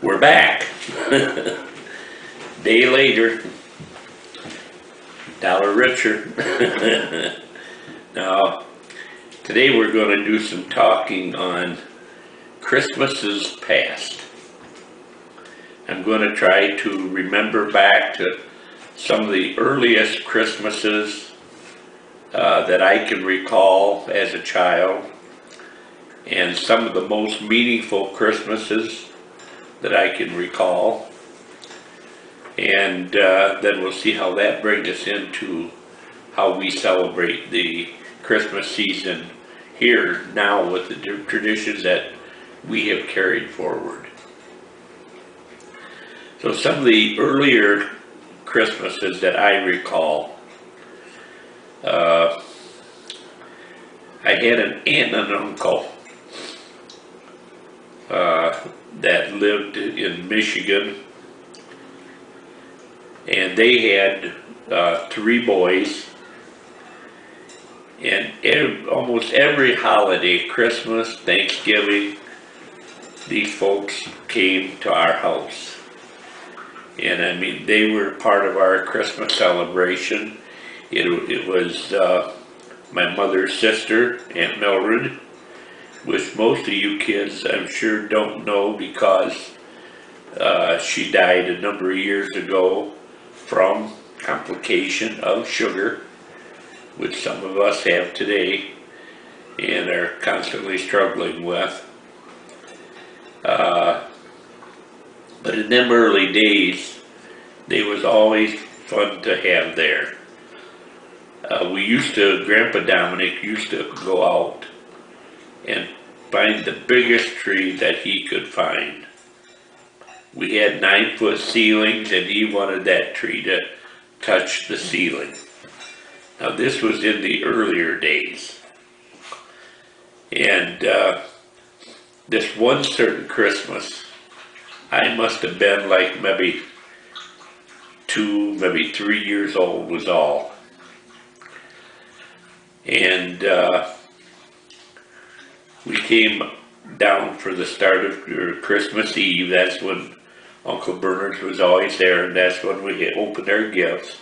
We're back. Day later, dollar richer. Now, today we're going to do some talking on Christmases past. I'm going to try to remember back to some of the earliest Christmases that I can recall as a child, and some of the most meaningful Christmases that I can recall, and then we'll see how that brings us into how we celebrate the Christmas season here now with the traditions that we have carried forward. So some of the earlier Christmases that I recall, I had an aunt and an uncle that lived in Michigan, and they had 3 boys, and almost every holiday, Christmas, Thanksgiving, these folks came to our house. And I mean, they were part of our Christmas celebration. It was my mother's sister, Aunt Mildred, which most of you kids I'm sure don't know because she died a number of years ago from complication of sugar, which some of us have today and are constantly struggling with. But in them early days, they was always fun to have there. Grandpa Dominic used to go out and find the biggest tree that he could find. We had 9-foot ceilings, and he wanted that tree to touch the ceiling. Now this was in the earlier days. And this one certain Christmas, I must have been like maybe 2, maybe 3 years old was all. And we came down for the start of Christmas Eve. That's when Uncle Bernard was always there, and that's when we opened our gifts.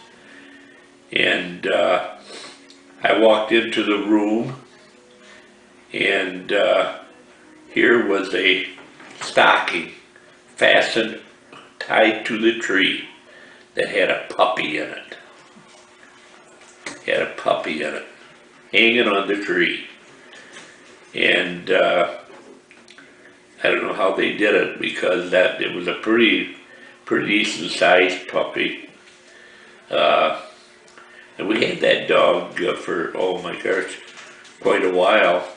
And I walked into the room, and here was a stocking fastened, tied to the tree that had a puppy in it. Had a puppy in it, hanging on the tree. And I don't know how they did it, because it was a pretty decent sized puppy. And we had that dog for, oh my gosh, quite a while,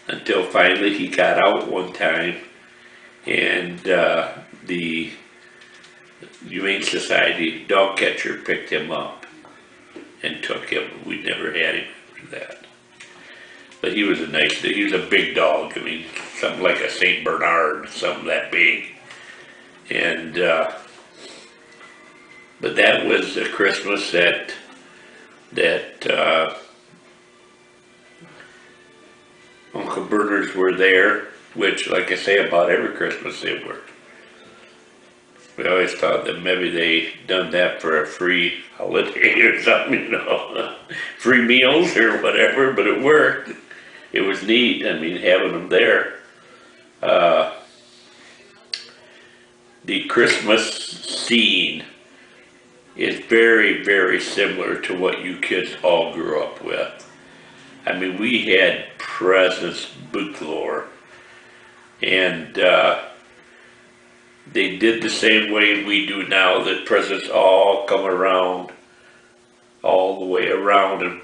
until finally he got out one time, and the Humane Society dog catcher picked him up and took him. We never had him after that. But he was he was a big dog. I mean, something like a St. Bernard, something that big. And, but that was the Christmas that Uncle Bernard's were there, which, like I say, about every Christmas they were. We always thought that maybe they done that for a free holiday or something, you know, free meals or whatever, but it worked. It was neat, I mean, having them there. The Christmas scene is very, very similar to what you kids all grew up with. I mean, we had presents galore, and they did the same way we do now. The presents all come around, all the way around, and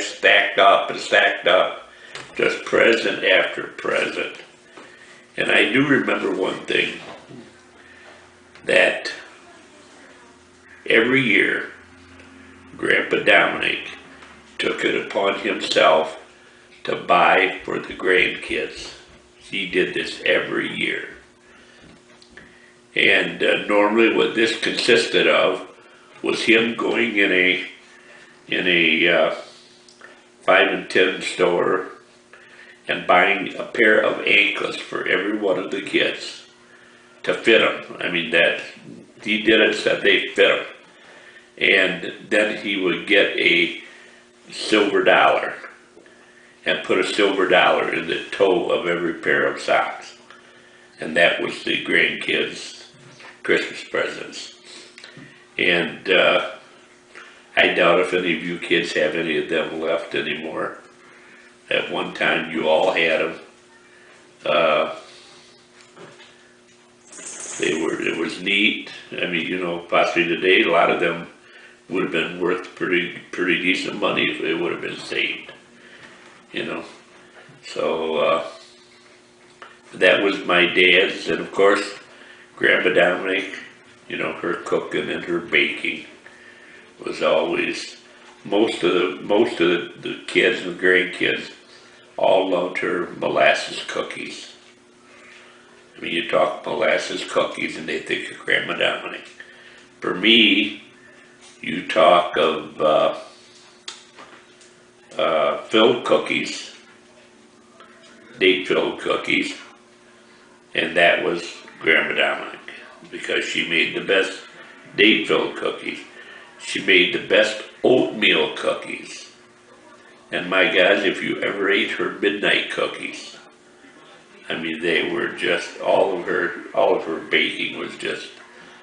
stacked up, just present after present. And I do remember one thing, that every year Grandpa Dominic took it upon himself to buy for the grandkids. He did this every year. And normally what this consisted of was him going in a 5 and 10 store and buying a pair of anklets for every one of the kids. to fit them. I mean, that he did it so they fit him. And then he would get a silver dollar and put a silver dollar in the toe of every pair of socks. And that was the grandkids' Christmas presents. And I doubt if any of you kids have any of them left anymore. At one time, you all had them. It was neat. I mean, you know, possibly today, a lot of them would have been worth pretty decent money if it would have been saved, you know. So that was my dad's, and of course, Grandpa Dominic, you know, her cooking and her baking was always, most of the kids and grandkids all loved her molasses cookies. I mean, you talk molasses cookies and they think of Grandma Dominic. For me, you talk of filled cookies, date-filled cookies, and that was Grandma Dominic, because she made the best date-filled cookies. She made the best oatmeal cookies. And my God, if you ever ate her midnight cookies, I mean, they were just, all of her baking was just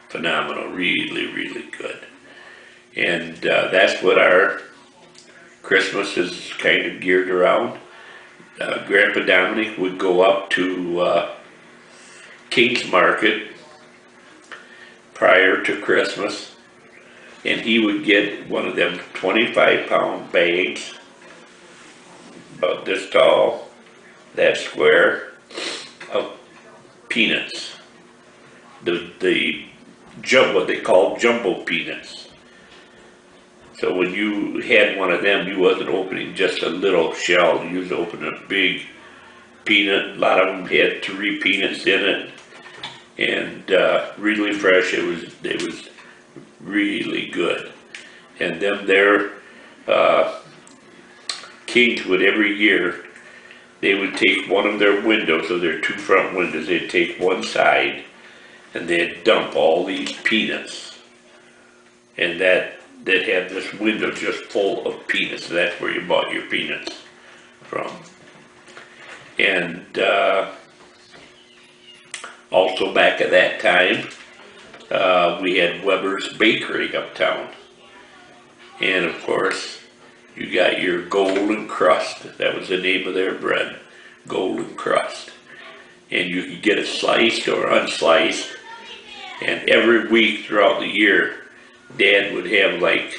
phenomenal, really, really good. And that's what our Christmas is kind of geared around. Grandpa Dominic would go up to King's Market prior to Christmas, and he would get one of them 25-pound bags, about this tall, that square, of peanuts. The jumbo, what they call jumbo peanuts. So when you had one of them, you wasn't opening just a little shell. You was opening a big peanut. A lot of them had 3 peanuts in it, and really fresh. It was really good. And then their Kings would every year, they would take one of their windows, so their 2 front windows, they'd take one side and they'd dump all these peanuts, and that had this window just full of peanuts. That's where you bought your peanuts from. And also back at that time, we had Weber's Bakery uptown, and of course you got your golden crust. That was the name of their bread, golden crust. And you could get it sliced or unsliced. And every week throughout the year, Dad would have like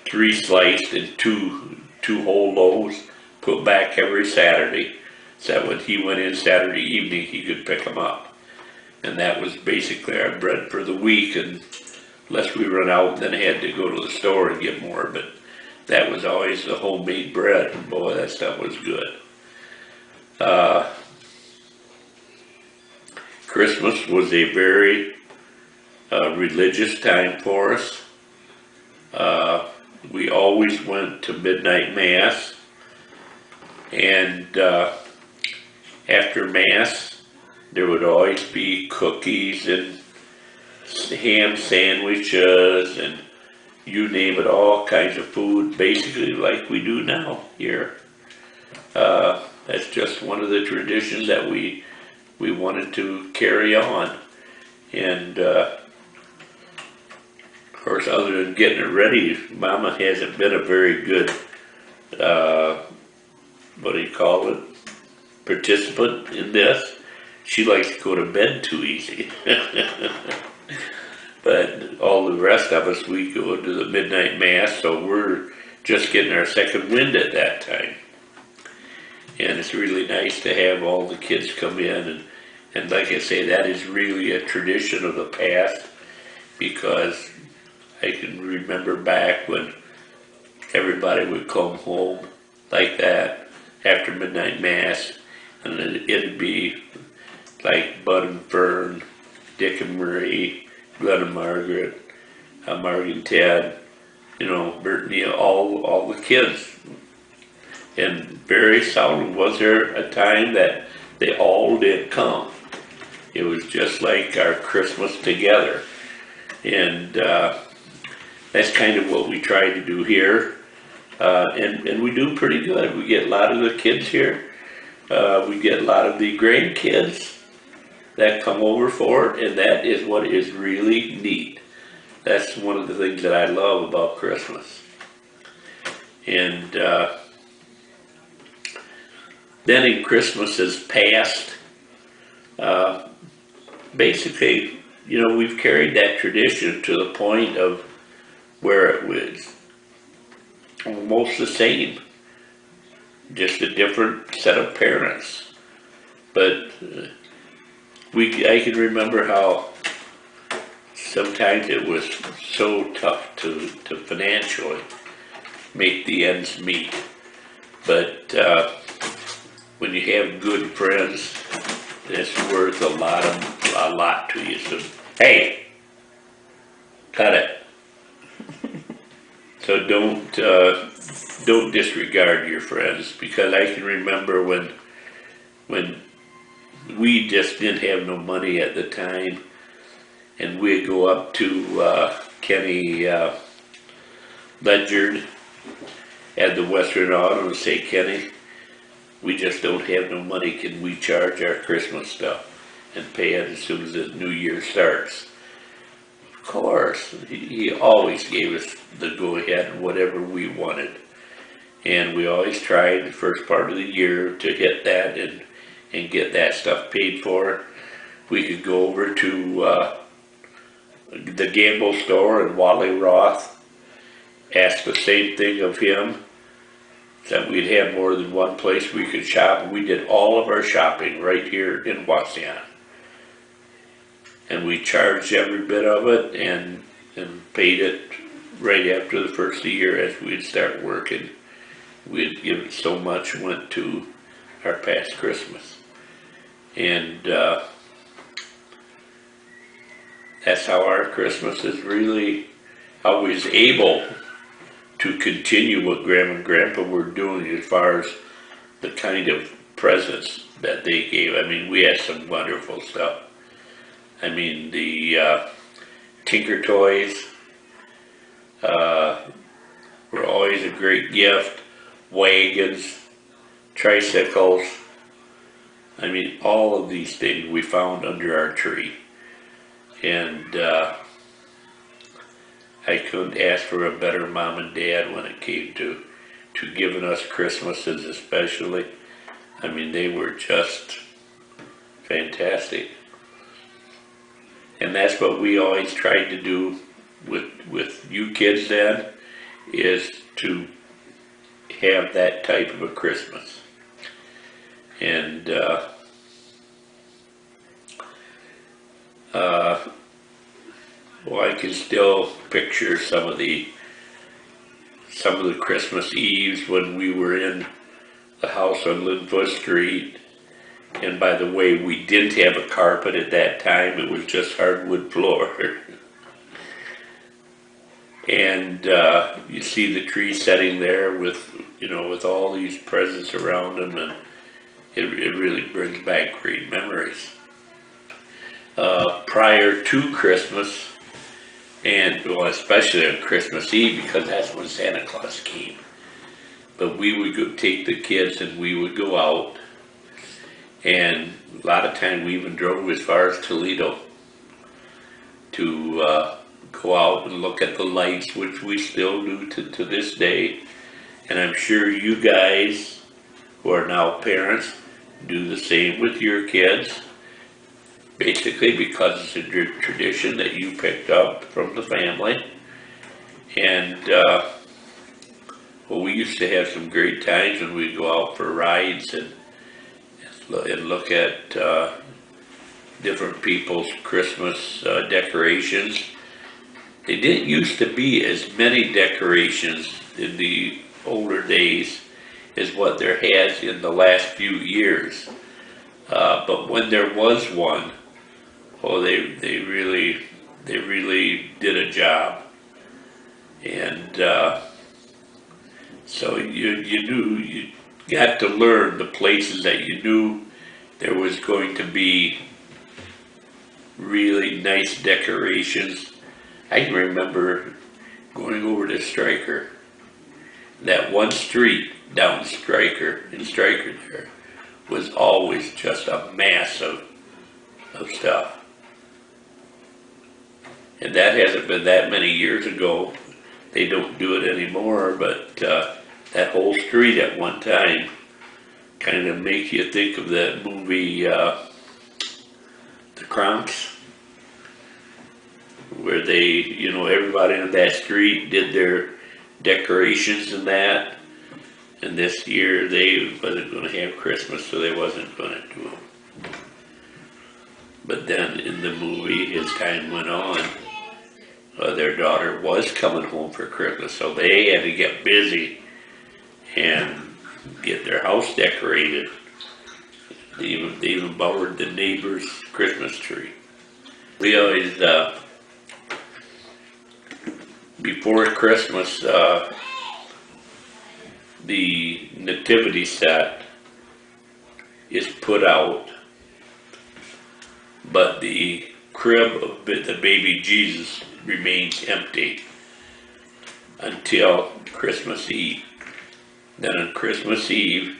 3 sliced and two whole loaves put back every Saturday. So that when he went in Saturday evening, he could pick them up. And that was basically our bread for the week, and unless we run out, then I had to go to the store and get more. But that was always the homemade bread, and boy, that stuff was good. Christmas was a very religious time for us. We always went to midnight mass, and after mass, there would always be cookies and ham sandwiches and you name it, all kinds of food, basically like we do now here. That's just one of the traditions that we wanted to carry on. And of course, other than getting it ready, Mama hasn't been a very good, what do you call it, participant in this. She likes to go to bed too easy. But all the rest of us, we go to the midnight mass, so we're just getting our second wind at that time. And it's really nice to have all the kids come in, and like I say, that is really a tradition of the past, because I can remember back when everybody would come home like that after midnight mass, and it'd be like Bud and Fern, Dick and Marie, Glenn and Margaret, Margie and Ted, you know, Bert and Neil, all the kids. And very seldom was there a time that they all did come. It was just like our Christmas together. And that's kind of what we try to do here. And we do pretty good. We get a lot of the kids here. We get a lot of the grandkids that come over for it, and that is what is really neat. That's one of the things that I love about Christmas. And then in Christmases past, basically, we've carried that tradition to the point of where it was almost the same, just a different set of parents. But I can remember how sometimes it was so tough to financially make the ends meet. But when you have good friends, it's worth a lot to you. So, hey, cut it. So don't disregard your friends, because I can remember when we just didn't have no money at the time, and we'd go up to Kenny Ledgerd at the Western Auto and say, Kenny, we just don't have no money. Can we charge our Christmas stuff and pay it as soon as the new year starts? Of course, he always gave us the go-ahead and whatever we wanted. And we always tried the first part of the year to hit that and get that stuff paid for. We could go over to the Gamble store in Wally Roth, ask the same thing of him, that we'd have more than one place we could shop. We did all of our shopping right here in Wasion. And we charged every bit of it and paid it right after the first of the year as we'd start working. We'd give it so much went to our past Christmas. And that's how our Christmas is really, I was able to continue what Grandma and Grandpa were doing as far as the kind of presents that they gave. I mean, we had some wonderful stuff. I mean, the Tinker Toys were always a great gift. Wagons, tricycles. I mean, all of these things we found under our tree. And I couldn't ask for a better mom and dad when it came to giving us Christmases especially. I mean, they were just fantastic. And that's what we always tried to do with you kids then, is to have that type of a Christmas. And well, I can still picture some of the Christmas Eves when we were in the house on Linfoot Street. And by the way, we didn't have a carpet at that time. It was just hardwood floor. And you see the tree setting there with all these presents around them, and it really brings back great memories. Prior to Christmas, and well, especially on Christmas Eve, because that's when Santa Claus came. But we would go take the kids and we would go out, and a lot of time we even drove as far as Toledo to go out and look at the lights, which we still do to this day. And I'm sure you guys who are now parents do the same with your kids, basically because it's a tradition that you picked up from the family. And well, we used to have some great times when we'd go out for rides and look at different people's Christmas decorations. They didn't used to be as many decorations in the older days as what there has in the last few years. But when there was one, oh, they really did a job. And so you got to learn the places that you knew there was going to be really nice decorations. I can remember going over to Stryker. That one street down Stryker, in Stryker there, was always just a mass of stuff. And that hasn't been that many years ago. They don't do it anymore, but that whole street at one time kind of makes you think of that movie, The Kronks, where they, you know, everybody on that street did their decorations and that. And this year they wasn't going to have Christmas, so they wasn't going to do them. But then in the movie, as time went on, their daughter was coming home for Christmas, so they had to get busy and get their house decorated. They even borrowed the neighbor's Christmas tree. We always, before Christmas, the nativity set is put out, but the crib of the baby Jesus remains empty until Christmas Eve. Then on Christmas Eve,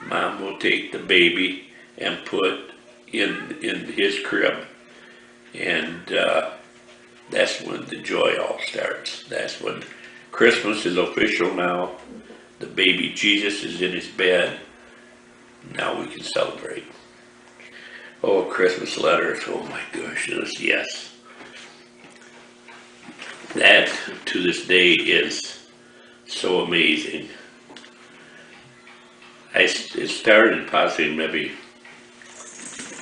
Mom will take the baby and put in his crib, and that's when the joy all starts. That's when Christmas is official now. The baby Jesus is in his bed. Now we can celebrate. Oh, Christmas letters, oh my goodness, yes. That, to this day, is so amazing. It started possibly maybe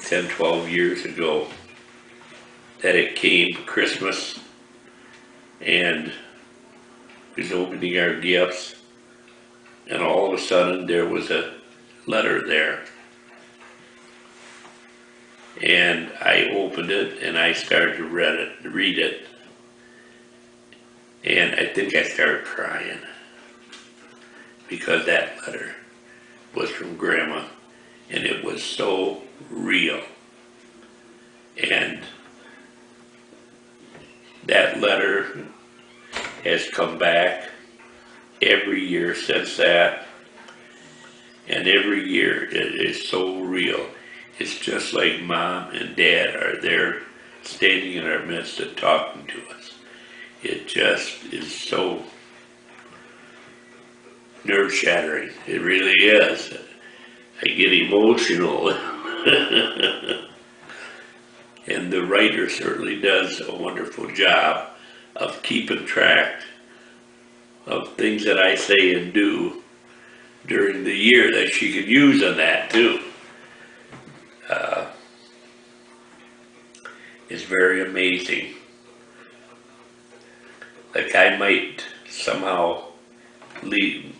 10, 12 years ago that it came Christmas and we was opening our gifts, and all of a sudden there was a letter there. And I opened it and I started to read it. And I think I started crying because that letter was from Grandma and it was so real. And that letter has come back every year since that. And every year it is so real. It's just like Mom and Dad are there standing in our midst and talking to us. It just is so nerve-shattering. It really is. I get emotional. And the writer certainly does a wonderful job of keeping track of things that I say and do during the year that she could use on that too. It's very amazing. Like I might somehow leave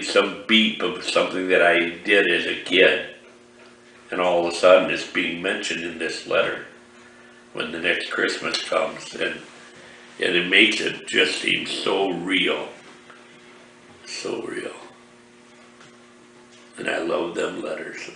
some beep of something that I did as a kid, and all of a sudden it's being mentioned in this letter when the next Christmas comes, and it makes it just seem so real. So real. And I love them letters.